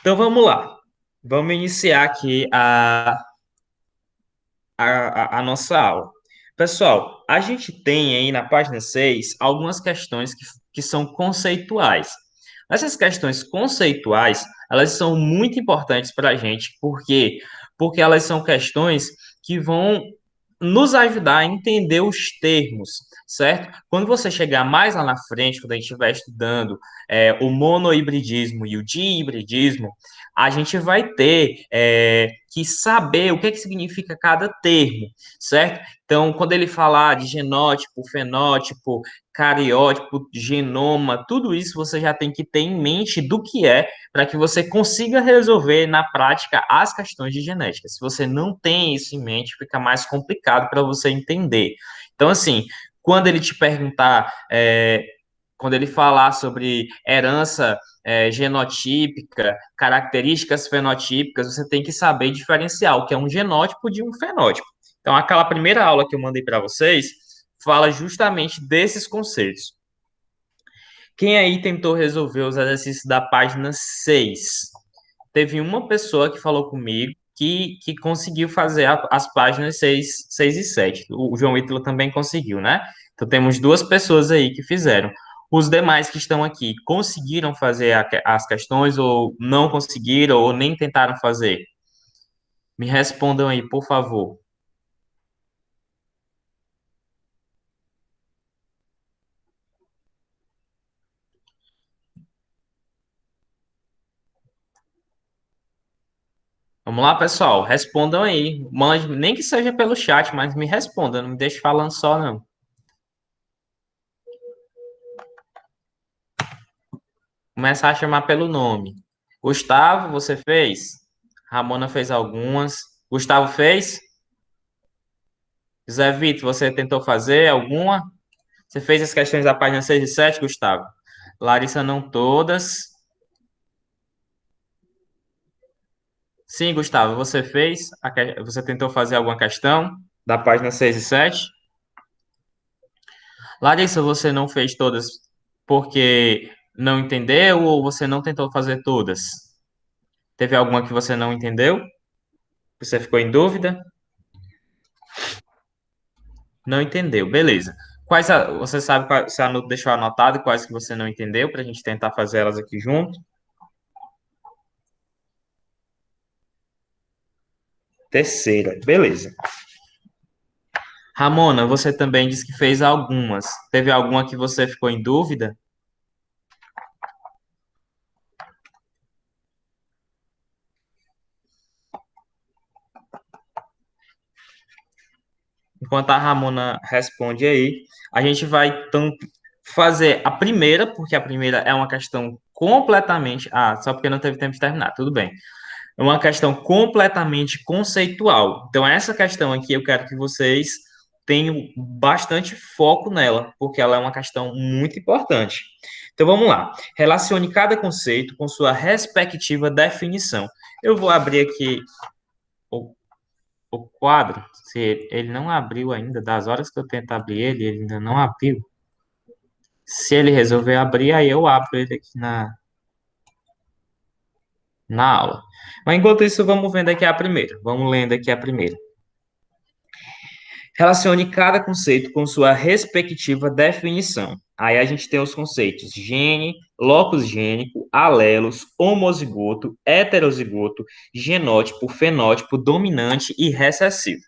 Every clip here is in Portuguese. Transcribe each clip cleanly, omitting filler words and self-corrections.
Então vamos lá. Vamos iniciar aqui a nossa aula. Pessoal, a gente tem aí na página 6 algumas questões que são conceituais. Essas questões conceituais, elas são muito importantes para a gente, por quê? Porque elas são questões que vão nos ajudar a entender os termos, certo? Quando você chegar mais lá na frente, quando a gente estiver estudando o monohibridismo e o dihibridismo, a gente vai ter que saber o que significa cada termo, certo? Então, quando ele falar de genótipo, fenótipo, cariótipo, genoma, tudo isso você já tem que ter em mente do que é, para que você consiga resolver na prática as questões de genética. Se você não tem isso em mente, fica mais complicado para você entender. Então, assim, quando ele te perguntar, quando ele falar sobre herança genotípica, características fenotípicas, você tem que saber diferenciar o que é um genótipo de um fenótipo. Então, aquela primeira aula que eu mandei para vocês fala justamente desses conceitos. Quem aí tentou resolver os exercícios da página 6? Teve uma pessoa que falou comigo que conseguiu fazer as páginas 6 e 7. O João Ítalo também conseguiu, né? Então temos duas pessoas aí que fizeram. Os demais que estão aqui conseguiram fazer as questões ou não conseguiram ou nem tentaram fazer? Me respondam aí, por favor. Vamos lá, pessoal. Respondam aí. Mande, nem que seja pelo chat, mas me respondam. Não me deixe falando só, não. Começar a chamar pelo nome. Gustavo, você fez? Ramona fez algumas. Gustavo fez? José Vitor, você tentou fazer alguma? Você fez as questões da página 6 e 7, Gustavo? Larissa, não todas. Sim, Gustavo, você fez? Você tentou fazer alguma questão da página 6 e 7? Larissa, você não fez todas porque não entendeu ou você não tentou fazer todas? Teve alguma que você não entendeu? Você ficou em dúvida? Não entendeu, beleza. Você sabe se deixou anotado quais que você não entendeu para a gente tentar fazer elas aqui junto? Terceira, beleza. Ramona, você também disse que fez algumas. Teve alguma que você ficou em dúvida? Enquanto a Ramona responde aí, a gente vai então fazer a primeira, porque a primeira é uma questão completamente. Ah, só porque não teve tempo de terminar, tudo bem. É uma questão completamente conceitual. Então, essa questão aqui eu quero que vocês tenham bastante foco nela, porque ela é uma questão muito importante. Então, vamos lá. Relacione cada conceito com sua respectiva definição. Eu vou abrir aqui o, o quadro. Se ele não abriu ainda, das horas que eu tento abrir ele, ele ainda não abriu. Se ele resolver abrir, aí eu abro ele aqui na aula. Mas enquanto isso, vamos vendo aqui a primeira. Vamos lendo aqui a primeira. Relacione cada conceito com sua respectiva definição. Aí a gente tem os conceitos gene, locus gênico, alelos, homozigoto, heterozigoto, genótipo, fenótipo, dominante e recessivo.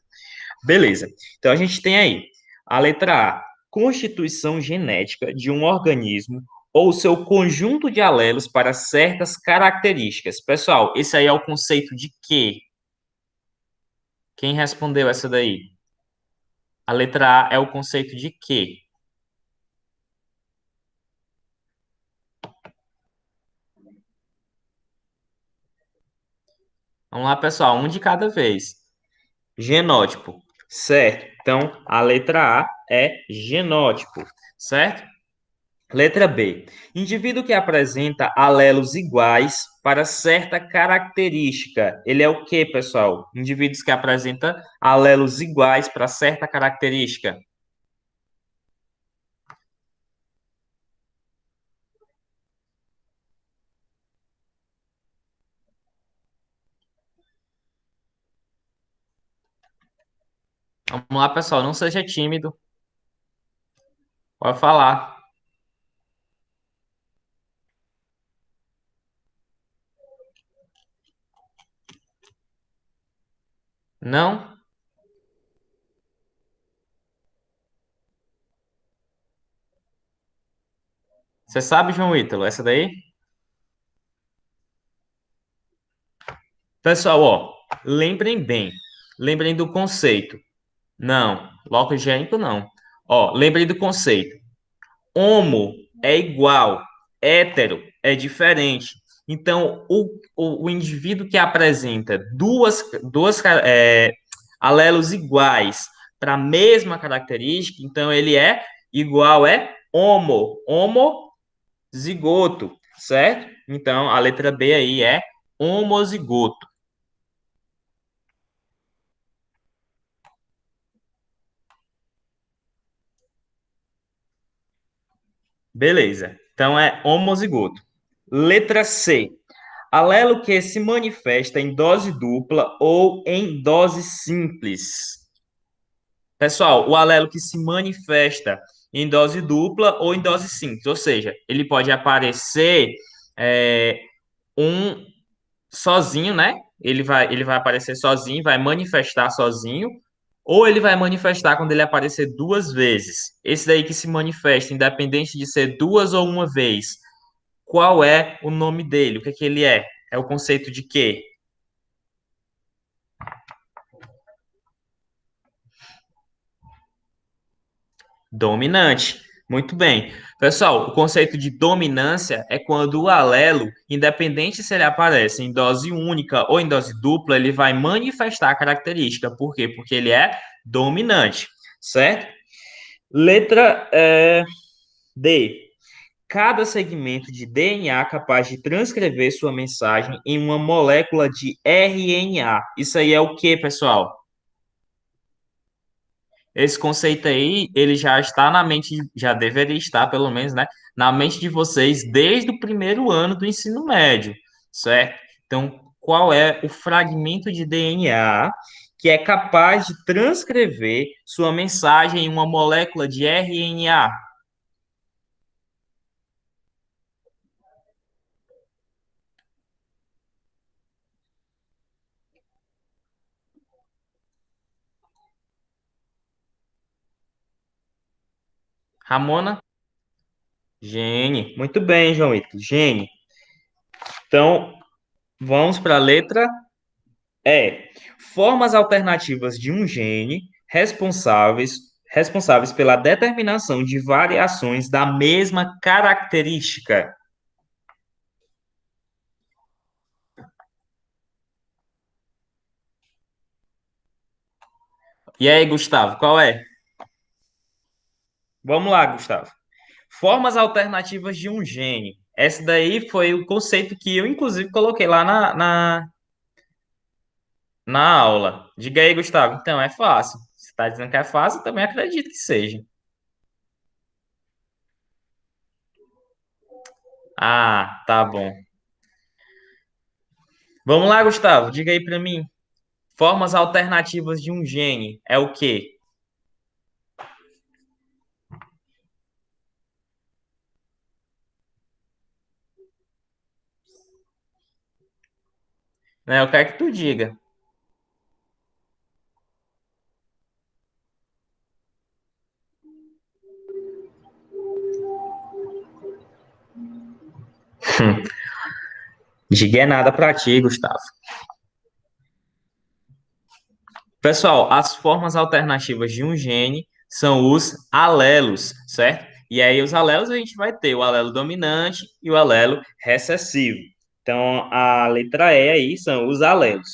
Beleza. Então a gente tem aí a letra A, constituição genética de um organismo ou seu conjunto de alelos para certas características. Pessoal, esse aí é o conceito de quê? Quem respondeu essa daí? A letra A é o conceito de quê? Vamos lá, pessoal, um de cada vez. Genótipo, certo? Então, a letra A é genótipo, certo? Letra B. Indivíduo que apresenta alelos iguais para certa característica. Ele é o quê, pessoal? Indivíduos que apresentam alelos iguais para certa característica. Vamos lá, pessoal, não seja tímido. Pode falar. Não? Você sabe, João Ítalo, essa daí? Pessoal, ó, lembrem bem. Lembrem do conceito. Não, bloco higiênico não. Ó, lembrem do conceito. Homo é igual, hétero é diferente. Então, o indivíduo que apresenta alelos iguais para a mesma característica, então ele é igual, é homozigoto, certo? Então, a letra B aí é homozigoto. Beleza. Então, é homozigoto. Letra C. Alelo que se manifesta em dose dupla ou em dose simples. Pessoal, o alelo que se manifesta em dose dupla ou em dose simples, ou seja, ele pode aparecer é, um sozinho, né? Ele vai aparecer sozinho, vai manifestar sozinho, ou ele vai manifestar quando ele aparecer duas vezes. Esse daí que se manifesta, independente de ser duas ou uma vez, qual é o nome dele? O que é que ele é? É o conceito de quê? Dominante. Muito bem. Pessoal, o conceito de dominância é quando o alelo, independente se ele aparece em dose única ou em dose dupla, ele vai manifestar a característica. Por quê? Porque ele é dominante, certo? Letra D. Cada segmento de DNA capaz de transcrever sua mensagem em uma molécula de RNA. Isso aí é o que, pessoal? Esse conceito aí, ele já está na mente, já deveria estar, pelo menos, né, na mente de vocês desde o primeiro ano do ensino médio, certo? Então, qual é o fragmento de DNA que é capaz de transcrever sua mensagem em uma molécula de RNA? Ramona? Gene. Muito bem, João Ito. Gene. Então, vamos para a letra formas alternativas de um gene responsáveis pela determinação de variações da mesma característica. E aí, Gustavo, qual é? Vamos lá, Gustavo. Formas alternativas de um gene. Esse daí foi o conceito que eu, inclusive, coloquei lá na aula. Diga aí, Gustavo. Então, é fácil. Se está dizendo que é fácil, eu também acredito que seja. Ah, tá bom. Vamos lá, Gustavo. Diga aí para mim. Formas alternativas de um gene é o quê? Né? Eu quero que tu diga. Diga é nada pra ti, Gustavo. Pessoal, as formas alternativas de um gene são os alelos, certo? E aí, os alelos a gente vai ter o alelo dominante e o alelo recessivo. Então, a letra E aí são os alelos.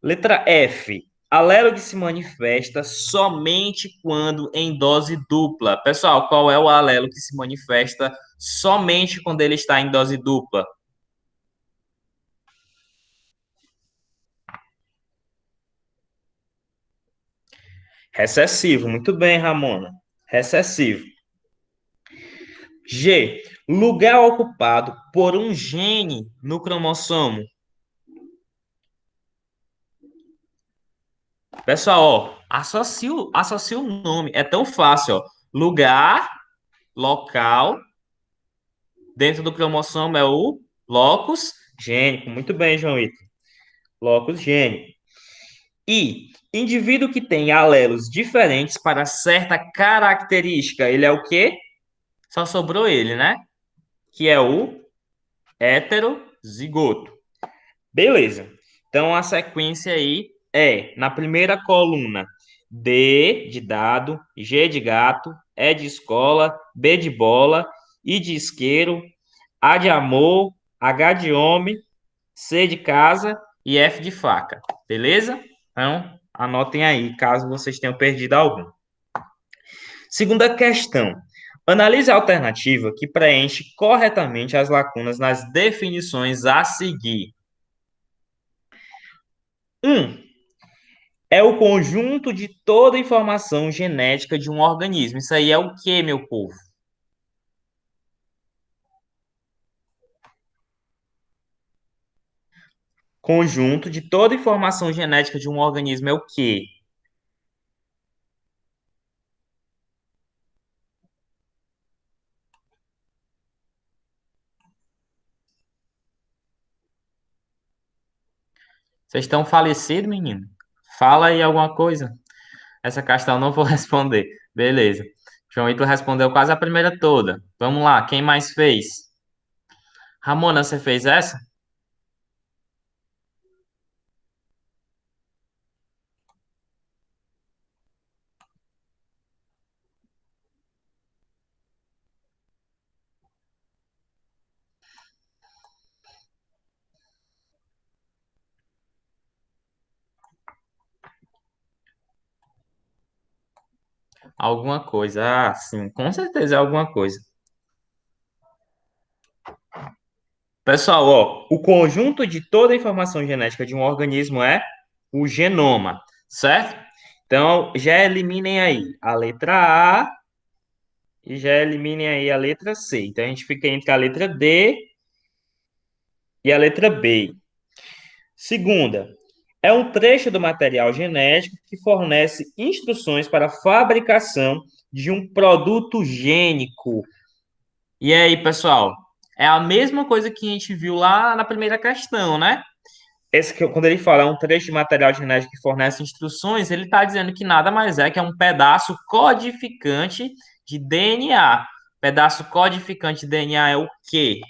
Letra F. Alelo que se manifesta somente quando em dose dupla. Pessoal, qual é o alelo que se manifesta somente quando ele está em dose dupla? Recessivo, muito bem, Ramona. Recessivo. G. Lugar ocupado por um gene no cromossomo. Pessoal, ó, associa o nome. É tão fácil, ó. Lugar, local, dentro do cromossomo é o locus gênico. Muito bem, João Ito. Locus gênico. E indivíduo que tem alelos diferentes para certa característica, ele é o quê? Só sobrou ele, né? Que é o heterozigoto. Beleza. Então a sequência aí é, na primeira coluna, D de dado, G de gato, E de escola, B de bola, I de isqueiro, A de amor, H de homem, C de casa e F de faca. Beleza? Então, anotem aí, caso vocês tenham perdido algum. Segunda questão. Analise a alternativa que preenche corretamente as lacunas nas definições a seguir. 1. É o conjunto de toda informação genética de um organismo. Isso aí é o que, meu povo? Conjunto de toda informação genética de um organismo é o quê? Vocês estão falecidos, menino? Fala aí alguma coisa. Essa questão eu não vou responder. Beleza. João Ito respondeu quase a primeira toda. Vamos lá, quem mais fez? Ramona, você fez essa? Alguma coisa. Ah, sim, com certeza é alguma coisa. Pessoal, ó, o conjunto de toda a informação genética de um organismo é o genoma, certo? Então, já eliminem aí a letra A e já eliminem aí a letra C. Então, a gente fica entre a letra D e a letra B. Segunda, é um trecho do material genético que fornece instruções para a fabricação de um produto gênico. E aí, pessoal? É a mesma coisa que a gente viu lá na primeira questão, né? Quando ele fala um trecho de material genético que fornece instruções, ele está dizendo que nada mais é que é um pedaço codificante de DNA. Pedaço codificante de DNA é o quê?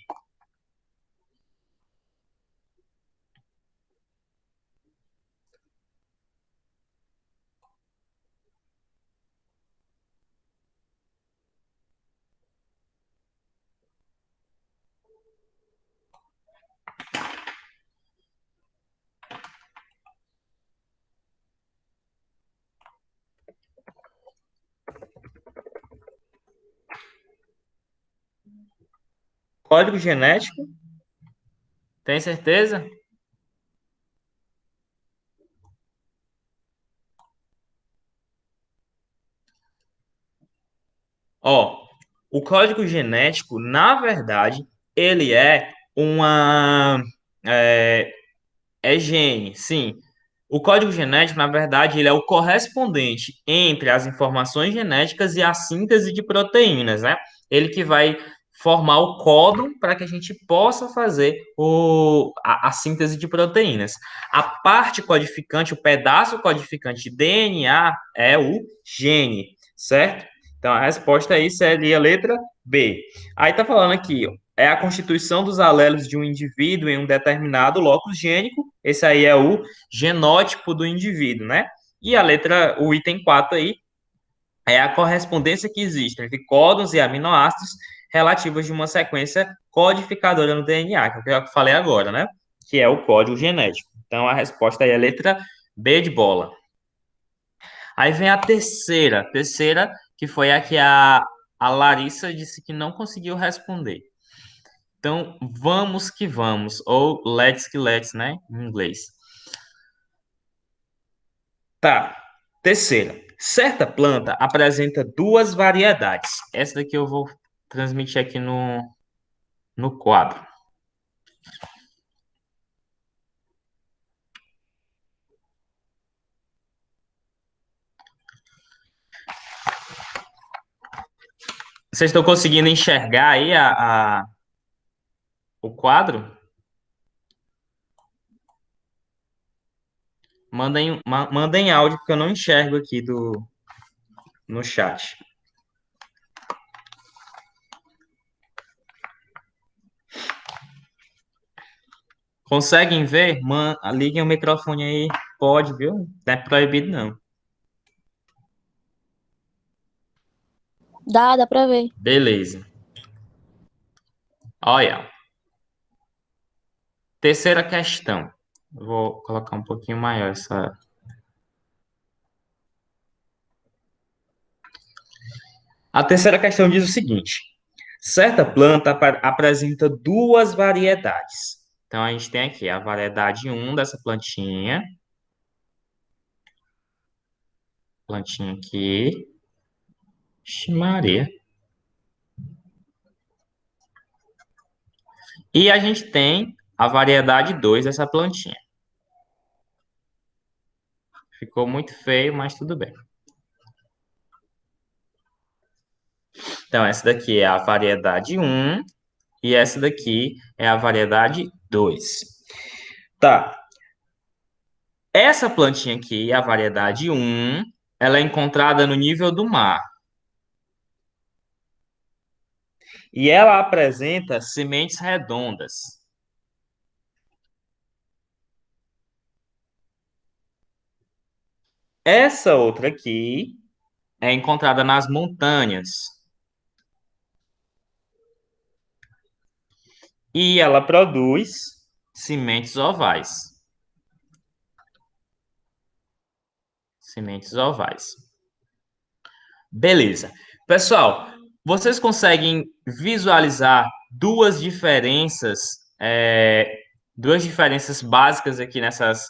Código genético? Tem certeza? Ó, o código genético, na verdade, ele é uma é, é gene, sim. O código genético, na verdade, ele é o correspondente entre as informações genéticas e a síntese de proteínas, né? Ele que vai formar o códon para que a gente possa fazer a síntese de proteínas. A parte codificante, o pedaço codificante de DNA é o gene, certo? Então, a resposta aí seria a letra B. Aí tá falando aqui, ó, é a constituição dos alelos de um indivíduo em um determinado locus gênico. Esse aí é o genótipo do indivíduo, né? E a letra, o item 4 aí, é a correspondência que existe entre códons e aminoácidos relativos de uma sequência codificadora no DNA, que é o que eu falei agora, né? Que é o código genético. Então a resposta aí é a letra B de bola. Aí vem a terceira, que foi a que a Larissa disse que não conseguiu responder. Então, vamos que vamos, ou let's que let's, né, em inglês. Tá. Terceira. Certa planta apresenta duas variedades. Essa daqui eu vou transmitir aqui no quadro. Vocês estão conseguindo enxergar aí o quadro? Mandem áudio, porque eu não enxergo aqui no chat. Conseguem ver? Liguem o microfone aí. Pode, viu? Não é proibido, não. Dá pra ver. Beleza. Olha, terceira questão. Vou colocar um pouquinho maior essa. A terceira questão diz o seguinte: certa planta apresenta duas variedades. Então, a gente tem aqui a variedade um dessa plantinha aqui. Ixi, Maria. E a gente tem a variedade 2 dessa plantinha. Ficou muito feio, mas tudo bem. Então, essa daqui é a variedade um e essa daqui é a variedade 2. Tá. Essa plantinha aqui, a variedade um, ela é encontrada no nível do mar. E ela apresenta sementes redondas. Essa outra aqui é encontrada nas montanhas. E ela produz sementes ovais. Sementes ovais. Beleza. Pessoal, vocês conseguem visualizar duas diferenças básicas aqui nessas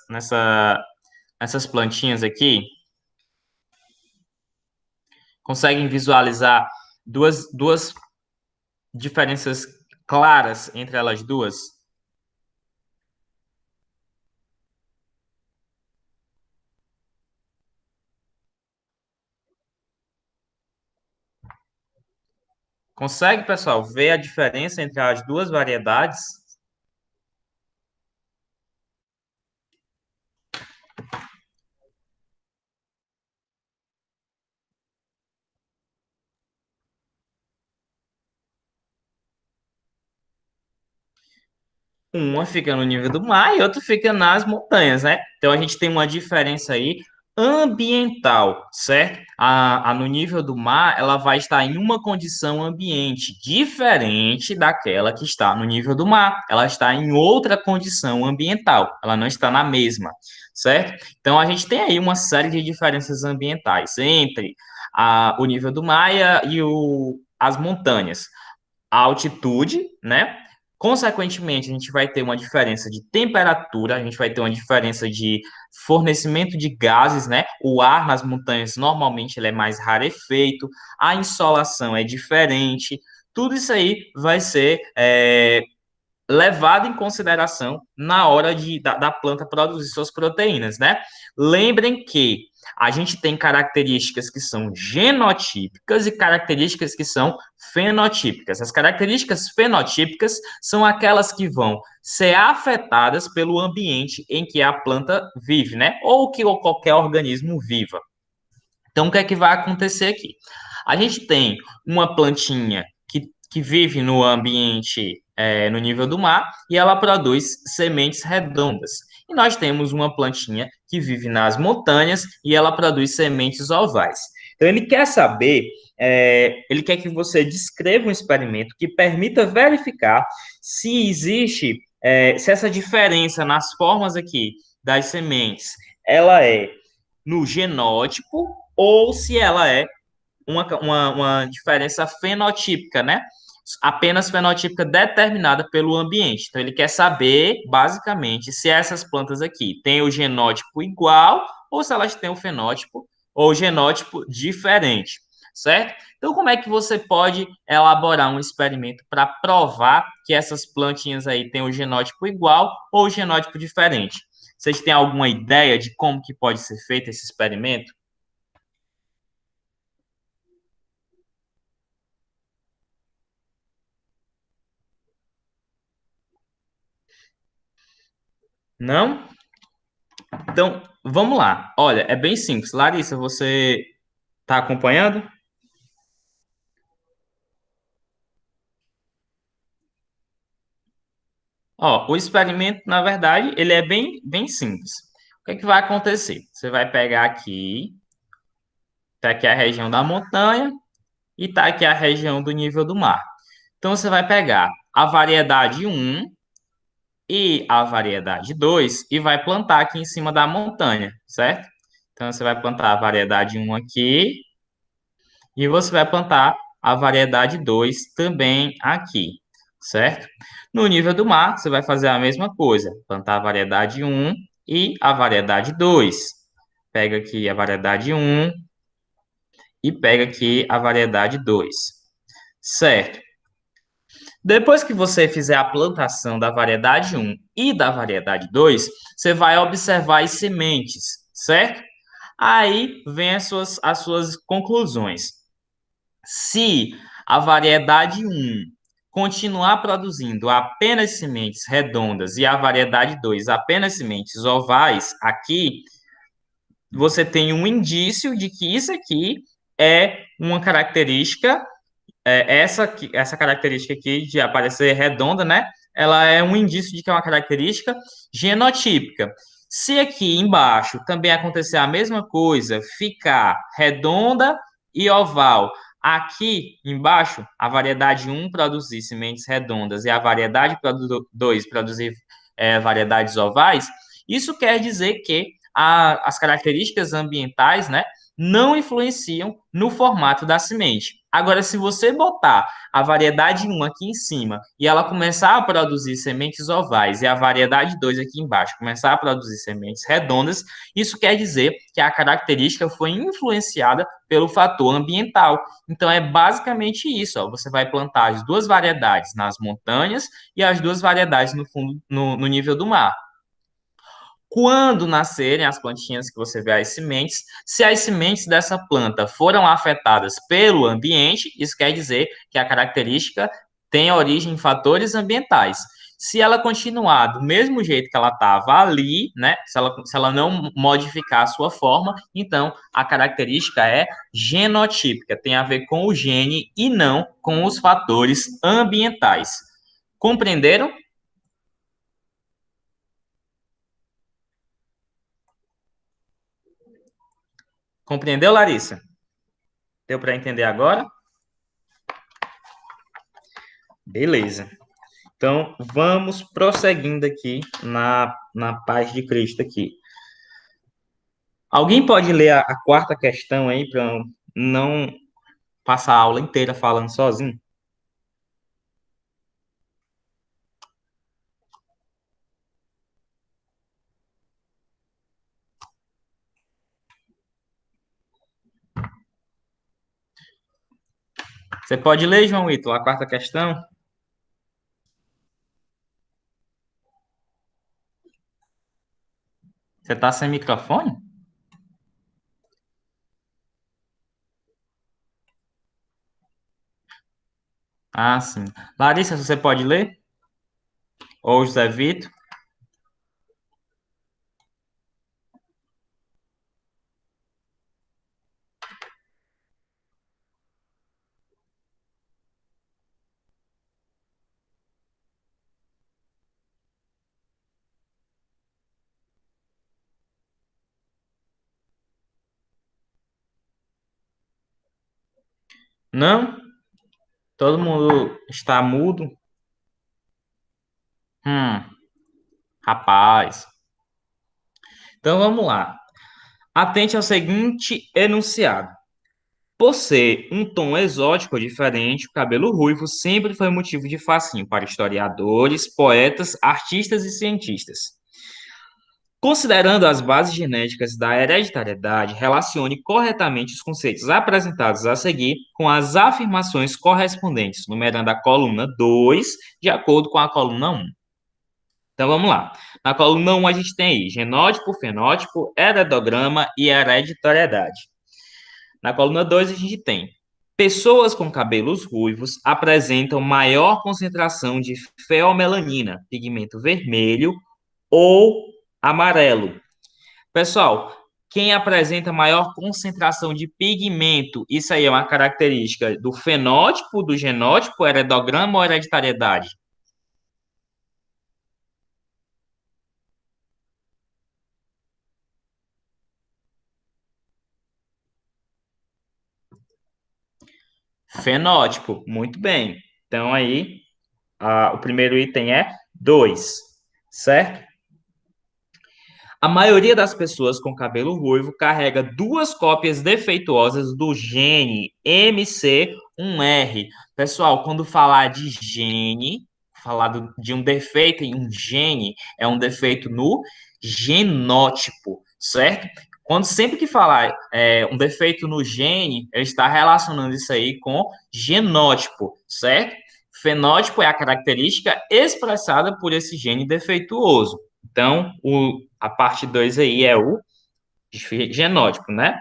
plantinhas aqui? Conseguem visualizar duas diferenças claras entre elas duas? Consegue, pessoal, ver a diferença entre as duas variedades? Uma fica no nível do mar e outra fica nas montanhas, né? Então a gente tem uma diferença aí ambiental, certo? A no nível do mar, ela vai estar em uma condição ambiente diferente daquela que está no nível do mar. Ela está em outra condição ambiental, ela não está na mesma, certo? Então a gente tem aí uma série de diferenças ambientais entre o nível do mar as montanhas. A altitude, né? Consequentemente, a gente vai ter uma diferença de temperatura, a gente vai ter uma diferença de fornecimento de gases, né? O ar nas montanhas normalmente ele é mais rarefeito, a insolação é diferente. Tudo isso aí vai ser levado em consideração na hora da planta produzir suas proteínas, né? Lembrem que a gente tem características que são genotípicas e características que são fenotípicas. As características fenotípicas são aquelas que vão ser afetadas pelo ambiente em que a planta vive, né? Ou que qualquer organismo viva. Então, o que é que vai acontecer aqui? A gente tem uma plantinha que vive no ambiente, no nível do mar, e ela produz sementes redondas. E nós temos uma plantinha que vive nas montanhas e ela produz sementes ovais. Então, ele quer que você descreva um experimento que permita verificar se existe, se essa diferença nas formas aqui das sementes, ela é no genótipo ou se ela é uma diferença fenotípica, né? Apenas fenotípica determinada pelo ambiente. Então, ele quer saber, basicamente, se essas plantas aqui têm o genótipo igual ou se elas têm o fenótipo ou o genótipo diferente, certo? Então, como é que você pode elaborar um experimento para provar que essas plantinhas aí têm o genótipo igual ou o genótipo diferente? Vocês têm alguma ideia de como que pode ser feito esse experimento? Não? Então, vamos lá. Olha, é bem simples. Larissa, você está acompanhando? Ó, o experimento, na verdade, ele é bem simples. O que é que vai acontecer? Você vai pegar aqui, tá aqui a região da montanha e tá aqui a região do nível do mar. Então, você vai pegar a variedade um e a variedade 2 e vai plantar aqui em cima da montanha, certo? Então, você vai plantar a variedade um aqui e você vai plantar a variedade 2 também aqui, certo? No nível do mar, você vai fazer a mesma coisa, plantar a variedade um e a variedade 2. Pega aqui a variedade um e pega aqui a variedade 2, certo? Depois que você fizer a plantação da variedade um e da variedade 2, você vai observar as sementes, certo? Aí vem as suas conclusões. Se a variedade um continuar produzindo apenas sementes redondas e a variedade 2 apenas sementes ovais, aqui você tem um indício de que isso aqui é uma característica, essa característica aqui de aparecer redonda, né? Ela é um indício de que é uma característica genotípica. Se aqui embaixo também acontecer a mesma coisa, ficar redonda e oval, aqui embaixo a variedade um produzir sementes redondas e a variedade 2 produzir variedades ovais, isso quer dizer que as características ambientais, né, não influenciam no formato da semente. Agora, se você botar a variedade um aqui em cima e ela começar a produzir sementes ovais e a variedade 2 aqui embaixo começar a produzir sementes redondas, isso quer dizer que a característica foi influenciada pelo fator ambiental. Então, é basicamente isso. Ó. Você vai plantar as duas variedades nas montanhas e as duas variedades no fundo, no nível do mar. Quando nascerem as plantinhas que você vê as sementes, se as sementes dessa planta foram afetadas pelo ambiente, isso quer dizer que a característica tem origem em fatores ambientais. Se ela continuar do mesmo jeito que ela estava ali, né? Se ela não modificar a sua forma, então a característica é genotípica, tem a ver com o gene e não com os fatores ambientais. Compreenderam? Compreendeu, Larissa? Deu para entender agora? Beleza. Então, vamos prosseguindo aqui na paz de Cristo aqui. Alguém pode ler a quarta questão aí para não passar a aula inteira falando sozinho? Você pode ler, João Ítalo, a quarta questão? Você está sem microfone? Ah, sim. Larissa, você pode ler? Ou José Vitor? Não? Todo mundo está mudo? Hum, rapaz. Então vamos lá. Atente ao seguinte enunciado. Por ser um tom exótico ou diferente, o cabelo ruivo sempre foi motivo de fascínio para historiadores, poetas, artistas e cientistas. Considerando as bases genéticas da hereditariedade, relacione corretamente os conceitos apresentados a seguir com as afirmações correspondentes, numerando a coluna 2 de acordo com a coluna um. Então vamos lá. Na coluna um a gente tem aí genótipo, fenótipo, heredograma e hereditariedade. Na coluna 2 a gente tem pessoas com cabelos ruivos apresentam maior concentração de feomelanina, pigmento vermelho, ou amarelo. Pessoal, quem apresenta maior concentração de pigmento, isso aí é uma característica do fenótipo, do genótipo, heredograma ou hereditariedade? Fenótipo, muito bem. Então aí, o primeiro item é 2, certo? A maioria das pessoas com cabelo ruivo carrega duas cópias defeituosas do gene MC1R. Pessoal, quando falar de gene, de um defeito em um gene, é um defeito no genótipo, certo? Quando sempre que falar um defeito no gene, ele está relacionando isso aí com genótipo, certo? Fenótipo é a característica expressada por esse gene defeituoso. Então, a parte 2 aí é o genótipo, né?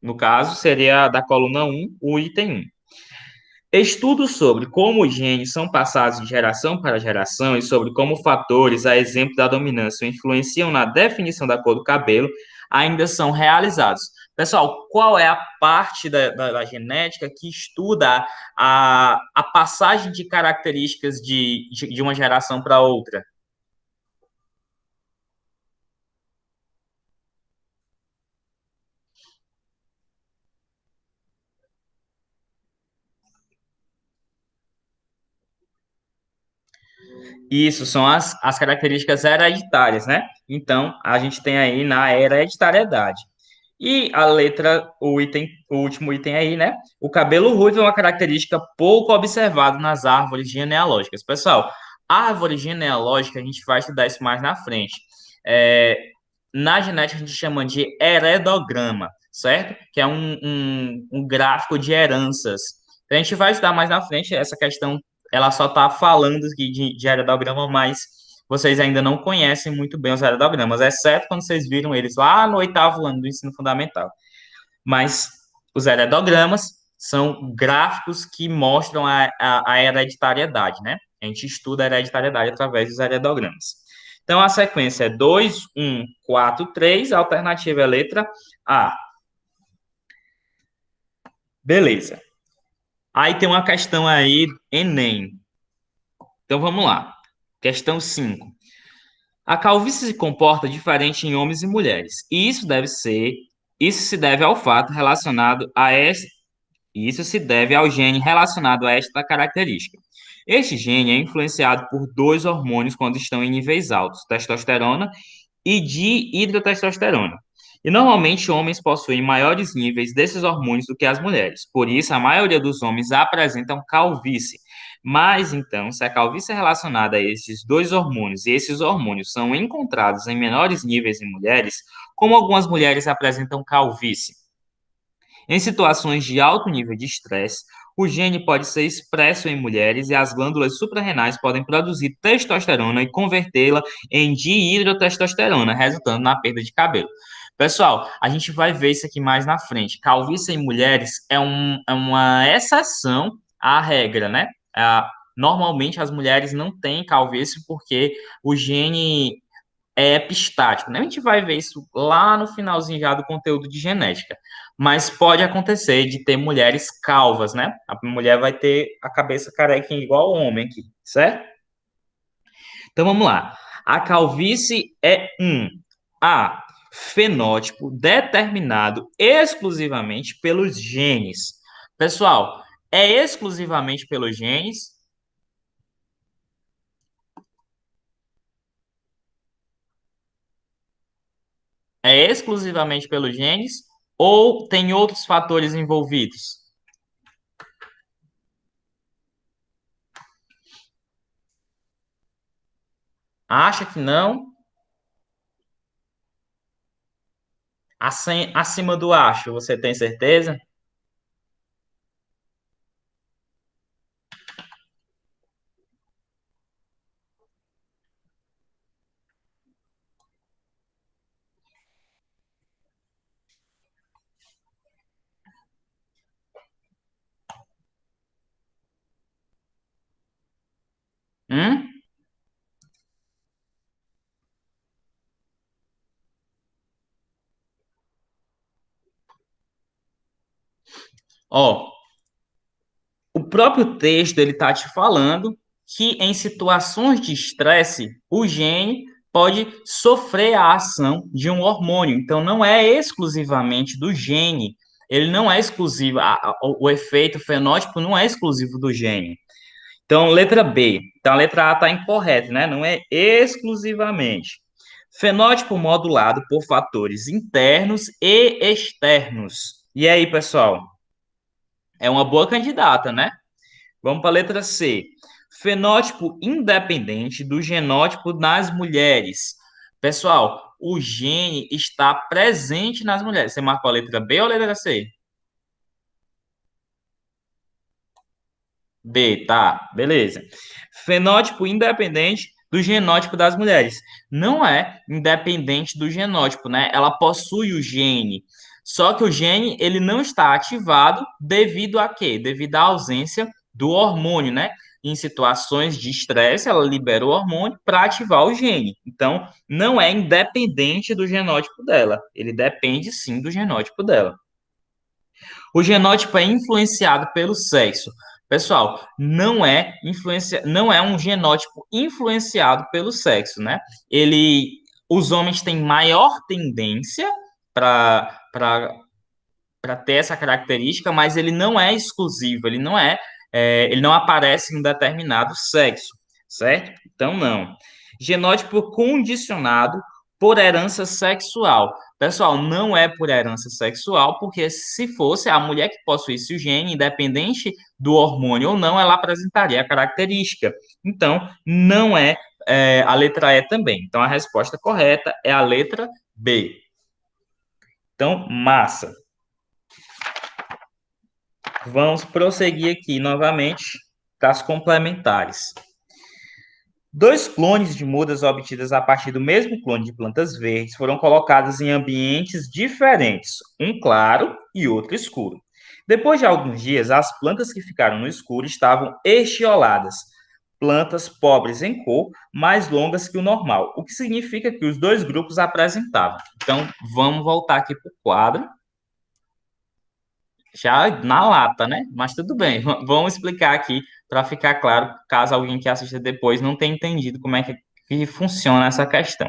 No caso, seria da coluna um o item um. Estudos sobre como os genes são passados de geração para geração e sobre como fatores, a exemplo da dominância, influenciam na definição da cor do cabelo, ainda são realizados. Pessoal, qual é a parte da genética que estuda a passagem de características de uma geração para outra? Isso são as características hereditárias, né? Então, a gente tem aí na hereditariedade. E a letra, o último item aí, né? O cabelo ruivo é uma característica pouco observada nas árvores genealógicas. Pessoal, árvore genealógica, a gente vai estudar isso mais na frente. É, na genética, a gente chama de heredograma, certo? Que é um gráfico de heranças. Então, a gente vai estudar mais na frente essa questão, ela só está falando aqui de heredograma, mas vocês ainda não conhecem muito bem os heredogramas, exceto quando vocês viram eles lá no oitavo ano do ensino fundamental. Mas os heredogramas são gráficos que mostram a hereditariedade, né? A gente estuda a hereditariedade através dos heredogramas. Então, a sequência é 2, 1, 4, 3. A alternativa é a letra A. Beleza. Aí tem uma questão aí, Enem. Então, vamos lá. Questão 5. A calvície se comporta diferente em homens e mulheres. E isso se deve ao fato relacionado a esse, isso se deve ao gene relacionado a esta característica. Este gene é influenciado por dois hormônios quando estão em níveis altos, testosterona e dihidrotestosterona. E normalmente homens possuem maiores níveis desses hormônios do que as mulheres. Por isso, a maioria dos homens apresentam calvície. Mas então, se a calvície é relacionada a esses dois hormônios e esses hormônios são encontrados em menores níveis em mulheres, como algumas mulheres apresentam calvície? Em situações de alto nível de estresse, o gene pode ser expresso em mulheres e as glândulas suprarrenais podem produzir testosterona e convertê-la em dihidrotestosterona, resultando na perda de cabelo. Pessoal, a gente vai ver isso aqui mais na frente. Calvície em mulheres é uma exceção à regra, né? Normalmente as mulheres não têm calvície porque o gene é epistático, né? A gente vai ver isso lá no finalzinho já do conteúdo de genética. Mas pode acontecer de ter mulheres calvas, né? A mulher vai ter a cabeça careca igual o homem aqui, certo? Então vamos lá. A calvície é A, fenótipo determinado exclusivamente pelos genes. Pessoal, é exclusivamente pelos genes? É exclusivamente pelos genes? Ou tem outros fatores envolvidos? Acha que não? Acima do acho, você tem certeza? Hum? Ó, o próprio texto ele está te falando que em situações de estresse, o gene pode sofrer a ação de um hormônio. Então, não é exclusivamente do gene. Ele não é exclusivo. O efeito fenótipo não é exclusivo do gene. Então, letra B. Então, a letra A está incorreta, né? Não é exclusivamente. Fenótipo modulado por fatores internos e externos. E aí, pessoal? É uma boa candidata, né? Vamos para a letra C. Fenótipo independente do genótipo nas mulheres. Pessoal, o gene está presente nas mulheres. Você marcou a letra B ou a letra C? B, tá, beleza. Fenótipo independente do genótipo das mulheres. Não é independente do genótipo, né? Ela possui o gene. Só que o gene, ele não está ativado devido a quê? Devido à ausência do hormônio, né? Em situações de estresse, ela libera o hormônio para ativar o gene. Então, não é independente do genótipo dela. Ele depende sim do genótipo dela. O genótipo é influenciado pelo sexo. Pessoal, não é um genótipo influenciado pelo sexo, né? Os homens têm maior tendência para ter essa característica, mas ele não é exclusivo, ele não aparece em um determinado sexo, certo? Então, não. Genótipo condicionado por herança sexual. Pessoal, não é por herança sexual, porque se fosse a mulher que possuísse o gene, independente do hormônio ou não, ela apresentaria a característica. Então, não é, a letra E também. Então, a resposta correta é a letra B. Então, massa. Vamos prosseguir aqui novamente com as complementares. Dois clones de mudas obtidas a partir do mesmo clone de plantas verdes foram colocados em ambientes diferentes, um claro e outro escuro. Depois de alguns dias, as plantas que ficaram no escuro estavam estioladas, plantas pobres em cor, mais longas que o normal, o que significa que os dois grupos apresentavam. Então, vamos voltar aqui para o quadro já na lata, né? Mas tudo bem, vamos explicar aqui para ficar claro, caso alguém que assista depois não tenha entendido como é que funciona essa questão.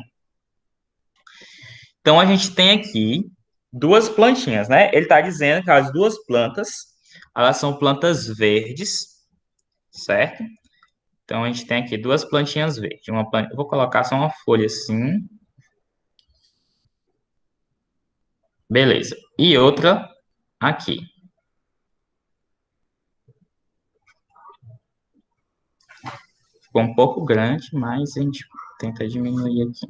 Então, a gente tem aqui duas plantinhas, né? Ele está dizendo que as duas plantas, elas são plantas verdes, certo? Então, a gente tem aqui duas plantinhas verdes. Eu vou colocar só uma folha assim, beleza. E outra aqui. Ficou um pouco grande, mas a gente tenta diminuir aqui.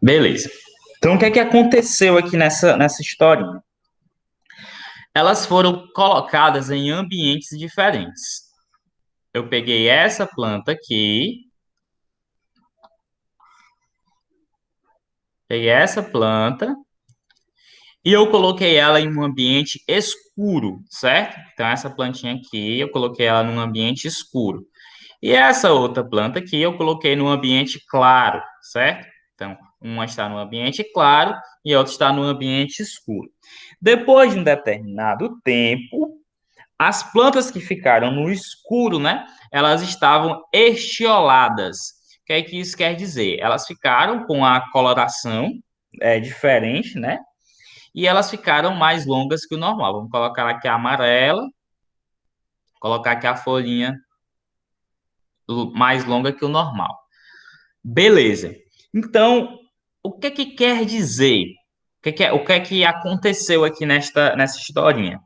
Beleza. Então, o que é que aconteceu aqui nessa história? Elas foram colocadas em ambientes diferentes. Eu peguei essa planta aqui, peguei essa planta e eu coloquei ela em um ambiente escuro, certo? Então, essa plantinha aqui, eu coloquei ela num ambiente escuro. E essa outra planta aqui, eu coloquei num ambiente claro, certo? Então, uma está no ambiente claro e a outra está no ambiente escuro. Depois de um determinado tempo, as plantas que ficaram no escuro, né? Elas estavam estioladas. O que é que isso quer dizer? Elas ficaram com a coloração diferente, né? E elas ficaram mais longas que o normal. Vamos colocar aqui a amarela, colocar aqui a folhinha mais longa que o normal. Beleza. Então, o que é que quer dizer? O que é que aconteceu aqui nessa historinha?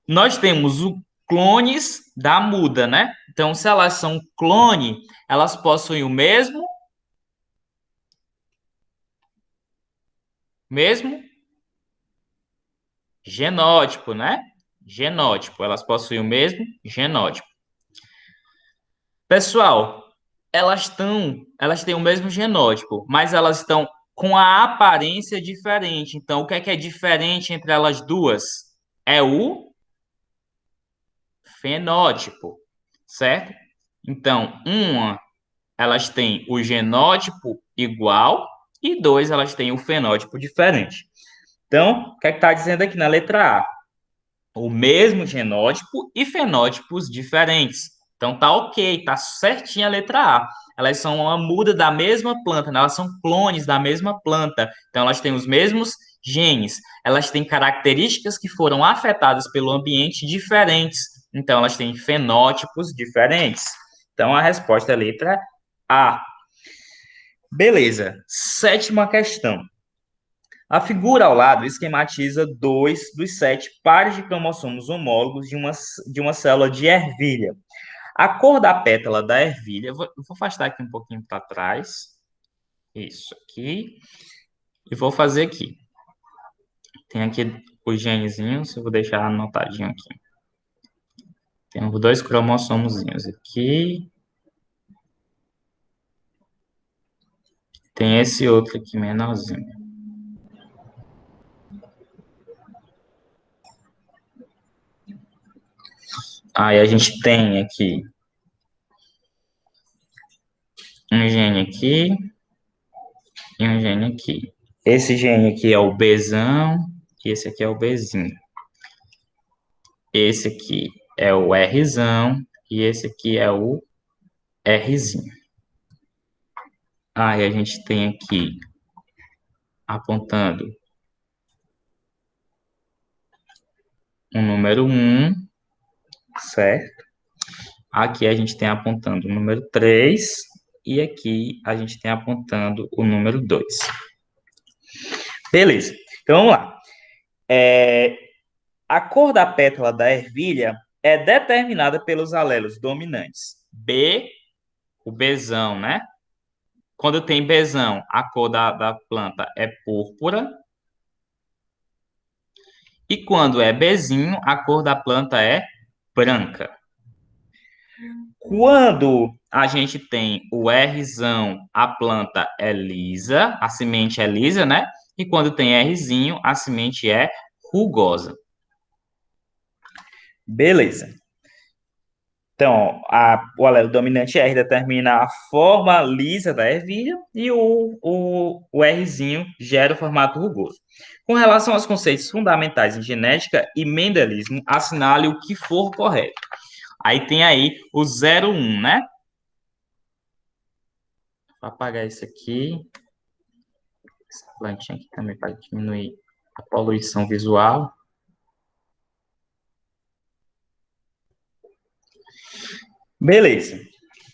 Nós temos o clones da muda, né? Então, se elas são clone, elas possuem o mesmo genótipo, né? Genótipo, elas possuem o mesmo genótipo. Pessoal, elas têm o mesmo genótipo, mas elas estão com a aparência diferente. Então, o que é diferente entre elas duas? É o fenótipo, certo? Então, elas têm o genótipo igual e 2, elas têm o fenótipo diferente. Então, o que é que está dizendo aqui na letra A? O mesmo genótipo e fenótipos diferentes. Então tá ok, tá certinha a letra A. Elas são uma muda da mesma planta, né? Elas são clones da mesma planta. Então elas têm os mesmos genes. Elas têm características que foram afetadas pelo ambiente diferentes. Então elas têm fenótipos diferentes. Então a resposta é a letra A. Beleza. Sétima questão. A figura ao lado esquematiza dois dos 7 pares de cromossomos homólogos de uma célula de ervilha. A cor da pétala da ervilha, eu vou afastar aqui um pouquinho para trás, isso aqui, e vou fazer aqui. Tem aqui os genezinhos, eu vou deixar anotadinho aqui. Tem os 2 cromossomozinhos aqui. Tem esse outro aqui menorzinho. Aí a gente tem aqui um gene aqui e um gene aqui. Esse gene aqui é o Bzão e esse aqui é o Bzinho. Esse aqui é o Rzão e esse aqui é o Rzinho. Aí a gente tem aqui apontando o número 1, certo? Aqui a gente tem apontando o número 3 e aqui a gente tem apontando o número 2. Beleza, então vamos lá. A cor da pétala da ervilha é determinada pelos alelos dominantes. B, o Bzão, né? Quando tem Bzão, a cor da planta é púrpura. E quando é Bzinho, a cor da planta é branca. Quando a gente tem o Rzão, a planta é lisa, a semente é lisa, né? E quando tem Rzinho, a semente é rugosa. Beleza. Então, o alelo dominante R determina a forma lisa da ervilha e o Rzinho gera o formato rugoso. Com relação aos conceitos fundamentais em genética e mendelismo, assinale o que for correto. Aí tem aí o 01, né? Vou apagar esse aqui. Essa plantinha aqui também para diminuir a poluição visual. Beleza.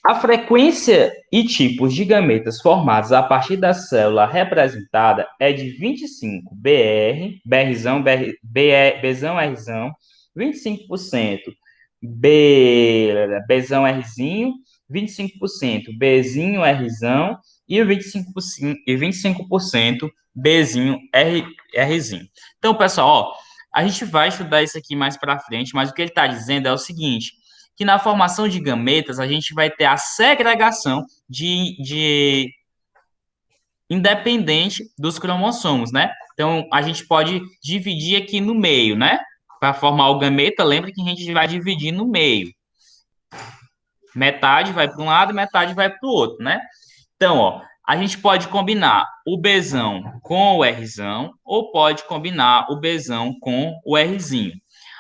A frequência e tipos de gametas formados a partir da célula representada é de 25 BR, BRzão, Bzão, Rzão, 25% Bzão, Rzinho, 25% Bzinho, Rzão e 25% Bzinho, Rzinho. Então, pessoal, ó, a gente vai estudar isso aqui mais para frente, mas o que ele está dizendo é o seguinte, que na formação de gametas a gente vai ter a segregação de independente dos cromossomos, né? Então, a gente pode dividir aqui no meio, né? Para formar o gameta, lembra que a gente vai dividir no meio. Metade vai para um lado, metade vai para o outro, né? Então, ó, a gente pode combinar o Bzão com o Rzão ou pode combinar o Bzão com o Rzinho.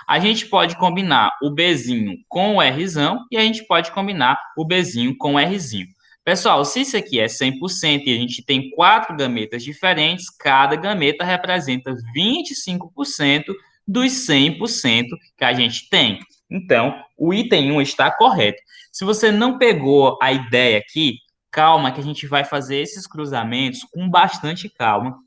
A gente pode combinar o Bzinho com o Rzão e a gente pode combinar o Bzinho com o Rzinho. Pessoal, se isso aqui é 100% e a gente tem 4 gametas diferentes, cada gameta representa 25% dos 100% que a gente tem. Então, o item 1 está correto. Se você não pegou a ideia aqui, calma que a gente vai fazer esses cruzamentos com bastante calma.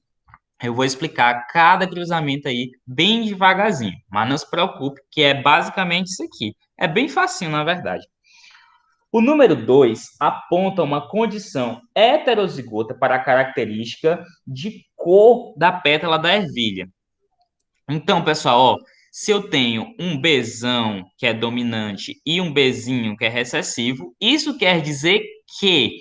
Eu vou explicar cada cruzamento aí bem devagarzinho, mas não se preocupe que é basicamente isso aqui. É bem facinho, na verdade. O número 2 aponta uma condição heterozigota para a característica de cor da pétala da ervilha. Então, pessoal, ó, se eu tenho um Bzão que é dominante e um Bzinho que é recessivo, isso quer dizer que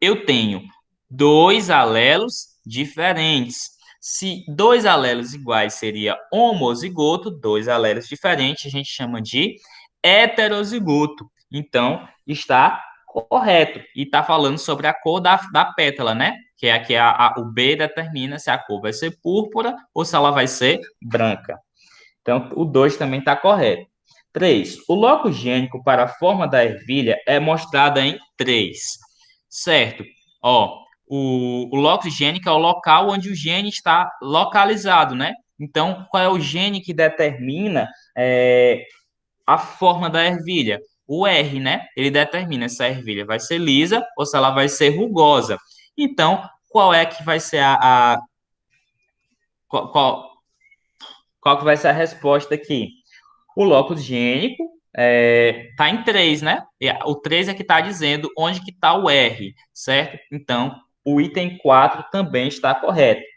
eu tenho 2 alelos diferentes. Se 2 alelos iguais seria homozigoto, 2 alelos diferentes a gente chama de heterozigoto. Então, está correto. E está falando sobre a cor da pétala, né? Que é aqui o B determina se a cor vai ser púrpura ou se ela vai ser branca. Então, o 2 também está correto. 3. O locus gênico para a forma da ervilha é mostrado em 3. Certo. Ó, o locus gênico é o local onde o gene está localizado, né? Então, qual é o gene que determina a forma da ervilha? O R, né? Ele determina se a ervilha vai ser lisa ou se ela vai ser rugosa. Então, qual é que vai ser qual, qual, qual que vai ser a resposta aqui? O locus gênico está em 3, né? O 3 é que está dizendo onde que está o R, certo? Então, o item 4 também está correto.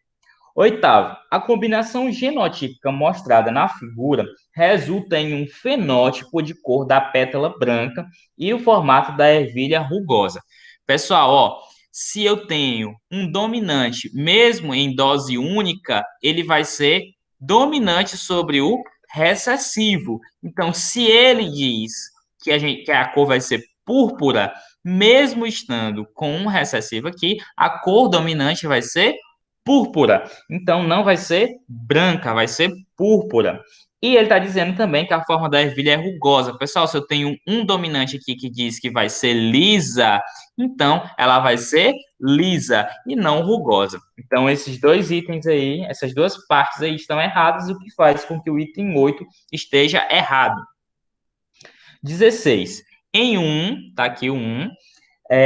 Oitavo, a combinação genotípica mostrada na figura resulta em um fenótipo de cor da pétala branca e o formato da ervilha rugosa. Pessoal, ó, se eu tenho um dominante, mesmo em dose única, ele vai ser dominante sobre o recessivo. Então, se ele diz que a cor vai ser púrpura, mesmo estando com um recessivo aqui, a cor dominante vai ser púrpura. Então não vai ser branca, vai ser púrpura. E ele está dizendo também que a forma da ervilha é rugosa. Pessoal, se eu tenho um dominante aqui que diz que vai ser lisa, então ela vai ser lisa e não rugosa. Então esses dois itens aí, essas duas partes aí estão erradas, o que faz com que o item 8 esteja errado. 16. Em 1, tá aqui o 1,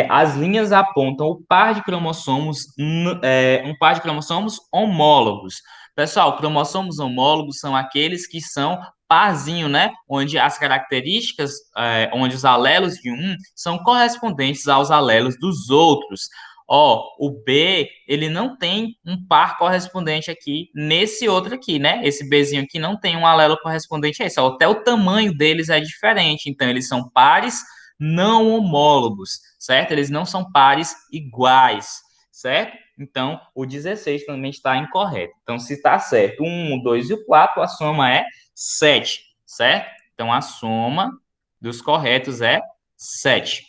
as linhas apontam o par de cromossomos, um par de cromossomos homólogos. Pessoal, cromossomos homólogos são aqueles que são parzinho, né? Onde as características, onde os alelos de um são correspondentes aos alelos dos outros. Ó, o B, ele não tem um par correspondente aqui nesse outro aqui, né? Esse Bzinho aqui não tem um alelo correspondente a esse. Ó, até o tamanho deles é diferente. Então, eles são pares não homólogos, certo? Eles não são pares iguais, certo? Então, o 16 também está incorreto. Então, se está certo o 1, o 2 e o 4, a soma é 7, certo? Então, a soma dos corretos é 7.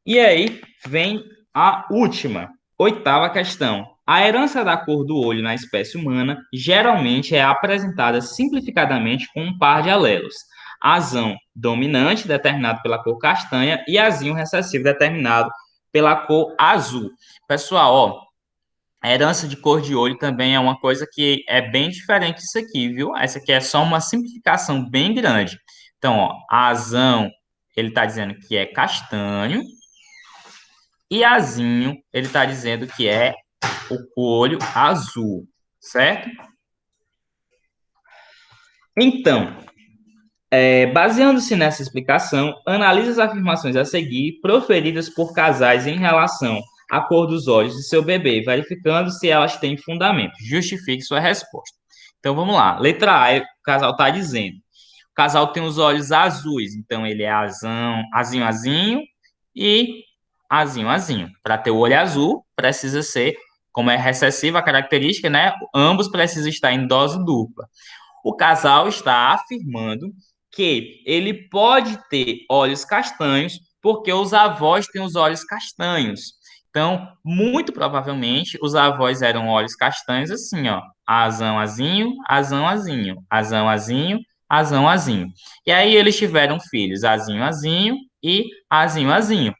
E aí vem a última, oitava questão. A herança da cor do olho na espécie humana geralmente é apresentada simplificadamente com um par de alelos. Azão dominante, determinado pela cor castanha, e azinho recessivo, determinado pela cor azul. Pessoal, ó, a herança de cor de olho também é uma coisa que é bem diferente disso aqui, viu? Essa aqui é só uma simplificação bem grande. Então, ó, azão, ele está dizendo que é castanho, e azinho, ele está dizendo que é o olho azul, certo? Então, baseando-se nessa explicação, analise as afirmações a seguir proferidas por casais em relação à cor dos olhos de seu bebê, verificando se elas têm fundamento. Justifique sua resposta. Então vamos lá. Letra A, o casal está dizendo. O casal tem os olhos azuis, então ele é azão, azinho, azinho e azinho, azinho. Para ter o olho azul, precisa ser, como é recessiva a característica, né? Ambos precisam estar em dose dupla. O casal está afirmando que ele pode ter olhos castanhos porque os avós têm os olhos castanhos. Então, muito provavelmente, os avós eram olhos castanhos assim, ó. Azão, azinho, azão, azinho, azão, azinho, azão, azinho. E aí eles tiveram filhos, azinho, azinho e azinho, azinho.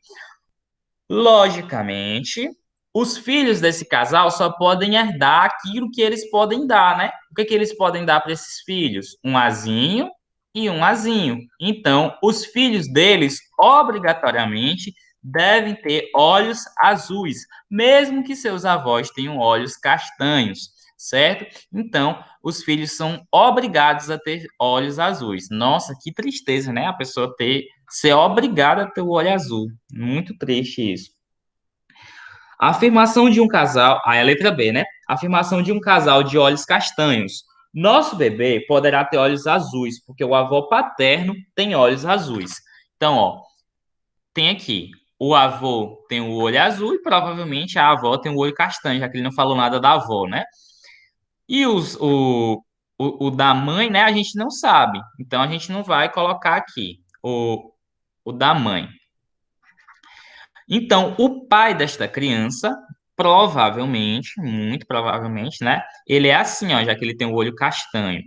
Logicamente, os filhos desse casal só podem herdar aquilo que eles podem dar, né? O que que eles podem dar para esses filhos? Um azinho e um azinho. Então, os filhos deles, obrigatoriamente, devem ter olhos azuis, mesmo que seus avós tenham olhos castanhos, certo? Então, os filhos são obrigados a ter olhos azuis. Nossa, que tristeza, né? A pessoa ser obrigada a ter o olho azul. Muito triste isso. A afirmação de um casal, aí a letra B, né? A afirmação de um casal de olhos castanhos. Nosso bebê poderá ter olhos azuis, porque o avô paterno tem olhos azuis. Então, ó, tem aqui. O avô tem o olho azul e provavelmente a avó tem o olho castanho, já que ele não falou nada da avó, né? E o da mãe, né, a gente não sabe. Então a gente não vai colocar aqui. o da mãe. Então, o pai desta criança, provavelmente, muito provavelmente, né? Ele é assim, ó, já que ele tem o olho castanho.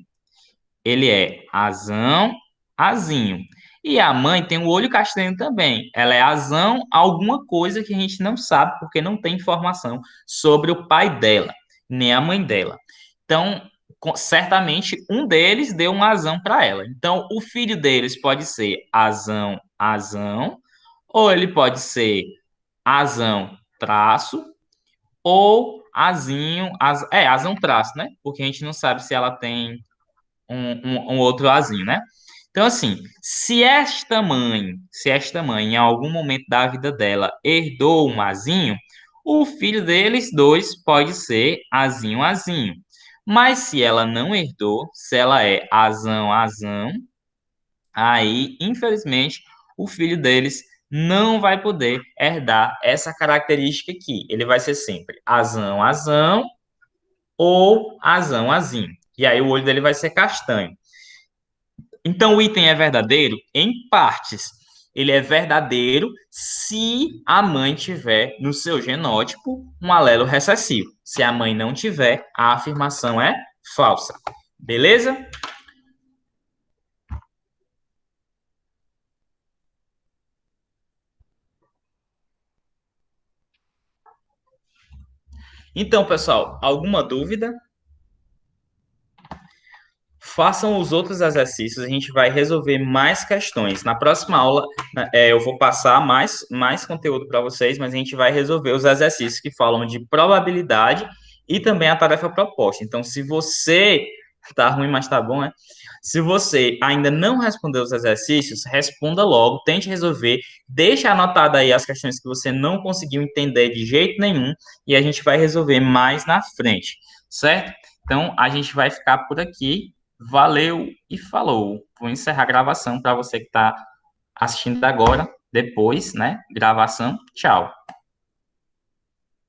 Ele é azão, azinho. E a mãe tem o olho castanho também. Ela é azão, alguma coisa que a gente não sabe, porque não tem informação sobre o pai dela, nem a mãe dela. Então, certamente um deles deu um azão para ela. Então, o filho deles pode ser azão, azão, ou ele pode ser azão, traço, ou azinho, azão, traço, né? Porque a gente não sabe se ela tem um outro azinho, né? Então, assim, se esta mãe, em algum momento da vida dela, herdou um azinho, o filho deles dois pode ser azinho, azinho. Mas se ela não herdou, se ela é azão, azão, aí, infelizmente, o filho deles não vai poder herdar essa característica aqui. Ele vai ser sempre azão, azão ou azão, azinho. E aí o olho dele vai ser castanho. Então, o item é verdadeiro em partes. Ele é verdadeiro se a mãe tiver no seu genótipo um alelo recessivo. Se a mãe não tiver, a afirmação é falsa. Beleza? Então, pessoal, alguma dúvida? Façam os outros exercícios, a gente vai resolver mais questões. Na próxima aula, eu vou passar mais conteúdo para vocês, mas a gente vai resolver os exercícios que falam de probabilidade e também a tarefa proposta. Então, se você tá ruim, mas tá bom, né? Se você ainda não respondeu os exercícios, responda logo, tente resolver, deixe anotado aí as questões que você não conseguiu entender de jeito nenhum e a gente vai resolver mais na frente, certo? Então, a gente vai ficar por aqui. Valeu e falou. Vou encerrar a gravação para você que está assistindo agora, depois, né? Gravação. Tchau.